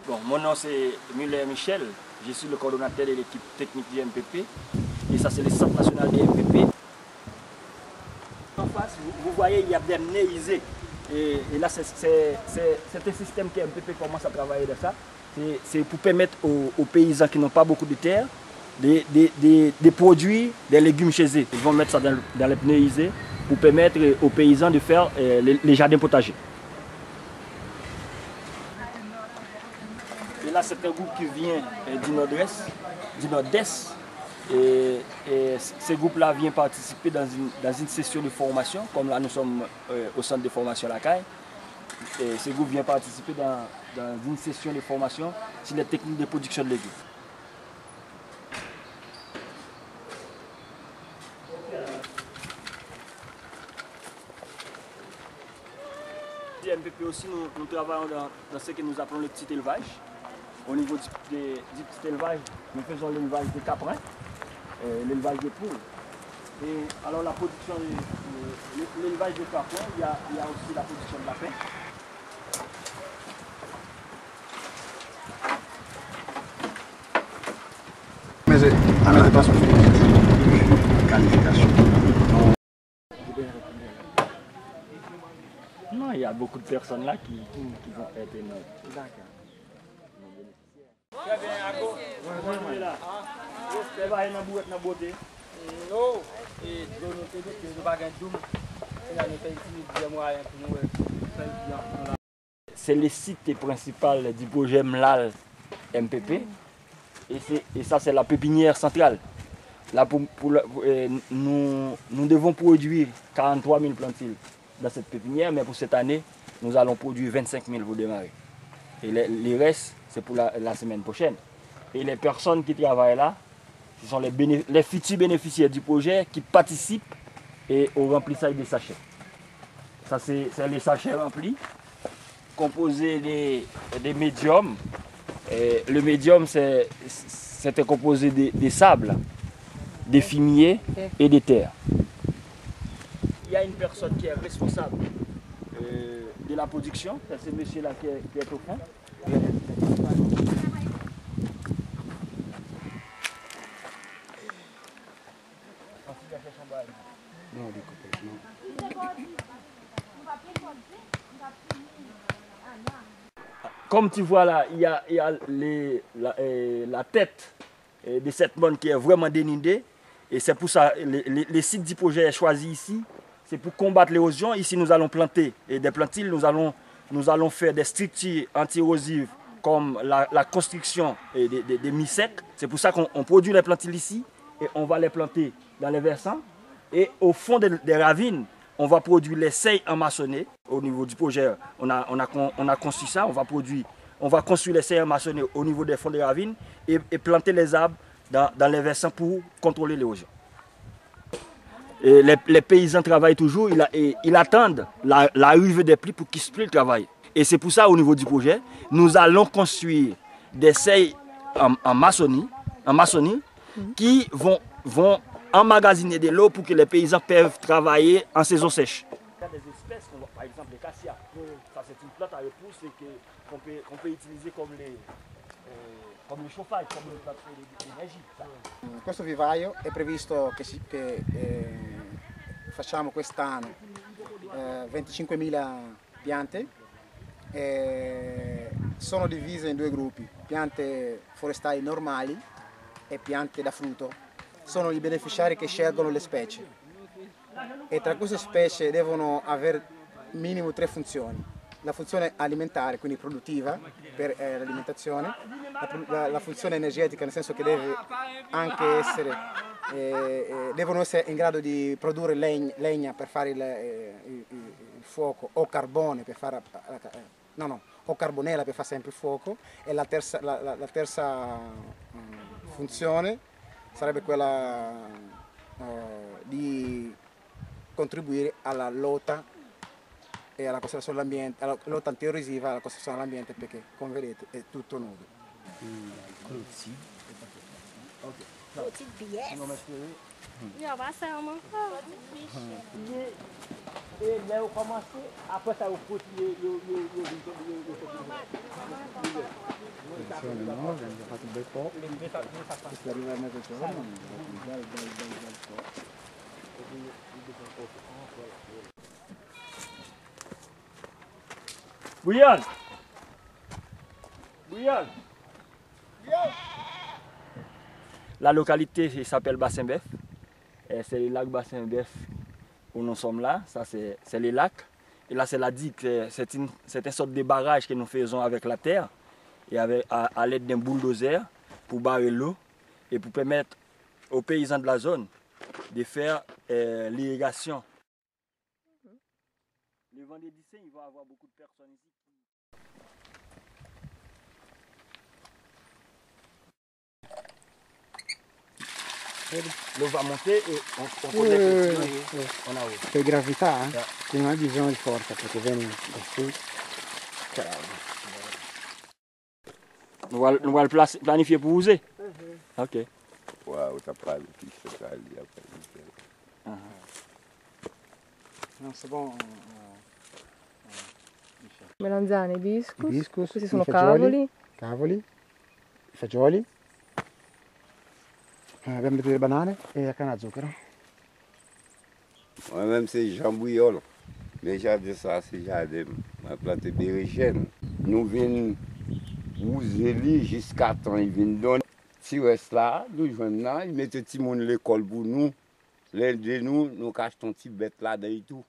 Bon, mon nom c'est Muller Michel, je suis le coordonnateur de l'équipe technique du MPP et ça c'est le centre national du MPP. En face, vous voyez, il y a des néisés et là c'est un système que MPP commence à travailler de ça. C'est pour permettre aux paysans qui n'ont pas beaucoup de terre de produire des légumes chez eux. Ils vont mettre ça dans les néisés pour permettre aux paysans de faire les jardins potagers. Et là, c'est un groupe qui vient du nord-est. Et ce groupe-là vient participer dans une session de formation, comme là nous sommes au centre de formation La Caille. Et ce groupe vient participer dans une session de formation sur les techniques de production de légumes. MPP aussi, nous travaillons dans ce que nous appelons le petit élevage. Au niveau du petit élevage, nous faisons l'élevage de caprins, l'élevage de poules. Et alors la production, l'élevage de caprins, il y a aussi la production de lapins. Mais c'est pas qualification. Non, il y a beaucoup de personnes là qui vont être nos bénéficiaires. Très bien, Ago. On est là. C'est pas une bouette de beauté. Non, et nous ne pas gagner tout. C'est le site principal du projet MLAL MPP. Et ça, c'est la pépinière centrale. Là, nous devons produire 43 000 plantules dans cette pépinière, mais pour cette année, nous allons produire 25 000 pour démarrer. Et les restes, c'est pour la semaine prochaine. Et les personnes qui travaillent là, ce sont les futurs bénéficiaires du projet qui participent au remplissage des sachets. Ça, c'est les sachets remplis, composés des médiums. Et le médium, c'était composé des sables, des fumiers et des terres. Il y a une personne qui est responsable de la production, c'est ce monsieur-là qui est au fond. Comme tu vois là, il y a la tête de cette monde qui est vraiment dénudée. Et c'est pour ça que le site du projet est choisi ici. C'est pour combattre l'érosion. Ici, nous allons planter des plantules. Nous allons faire des structures anti-érosives comme la construction des mi-secs. C'est pour ça qu'on produit les plantules ici. Et on va les planter dans les versants. Et au fond des ravines, on va produire les seuils emmaçonnés. Au niveau du projet, on a construit ça. On va construire les seuils emmaçonnés au niveau des fonds des ravines et planter les arbres dans les versants pour contrôler l'érosion. Les paysans travaillent toujours, ils attendent l'arrivée des pluies pour qu'ils puissent le travail. Et c'est pour ça, au niveau du projet, nous allons construire des seuils en maçonnerie qui vont emmagasiner de l'eau pour que les paysans puissent travailler en saison sèche. Il y a des espèces, par exemple les cassia. Ça, c'est une plante à repousse qu'on peut utiliser comme le chauffage, come le plante d'énergie. Questo vivaio è previsto che facciamo quest'anno 25.000 piante. Sono divise in due gruppi, piante forestali normali e piante da frutto. Sono i beneficiari che scelgono le specie e tra queste specie devono avere minimo 3 funzioni. La funzione alimentare, quindi produttiva per l'alimentazione, la funzione energetica, nel senso che devono essere in grado di produrre legna per fare il fuoco o carbone per fare o carbonella per fare sempre il fuoco, e la terza funzione sarebbe quella di contribuire alla lotta e alla conservazione dell'ambiente, alla lotta antierosiva e alla conservazione dell'ambiente, perché come vedete è tutto nudo. Yes. Io passiamo. Et là, vous commencez, après ça, vous continuez. Abbiamo fatto un bel po', questo arriva a mezzogiorno, bel po'. Bouillon! Bouillon! La localité s'appelle Bassin-Bœuf. C'est le lac Bassin-Bœuf où nous sommes là. Ça, c'est les lacs. Et là, c'est la digue. C'est une sorte de barrage que nous faisons avec la terre et à l'aide d'un bulldozer pour barrer l'eau et pour permettre aux paysans de la zone de faire l'irrigation. Le vendredi saint, il va y avoir beaucoup de personnes ici. L'eau va monter e on collega on a eau. Per gravità, Sì. che non hai bisogno di forza perché vieni da su. Nous allons le planifier pour user. Ok. Wow, t'as pas le fiche total, il y a pas de Non, c'est bon. Melanzane, hibiscus. Hibiscus, Questi sono i fagioli. cavoli. I fagioli. Abbiamo delle banane e la canne a zucchero. Moi-même, c'est Jean Bouillol. Mais jardin, ça, c'est jardin. Ma plante berrichène. Nous venons user jusqu'à temps. Ils viennent donner. Si reste là, nous venons là, ils mettent tout le monde à l'école pour nous. L'un de nous, nous cachons un petit bête là-dedans et tout.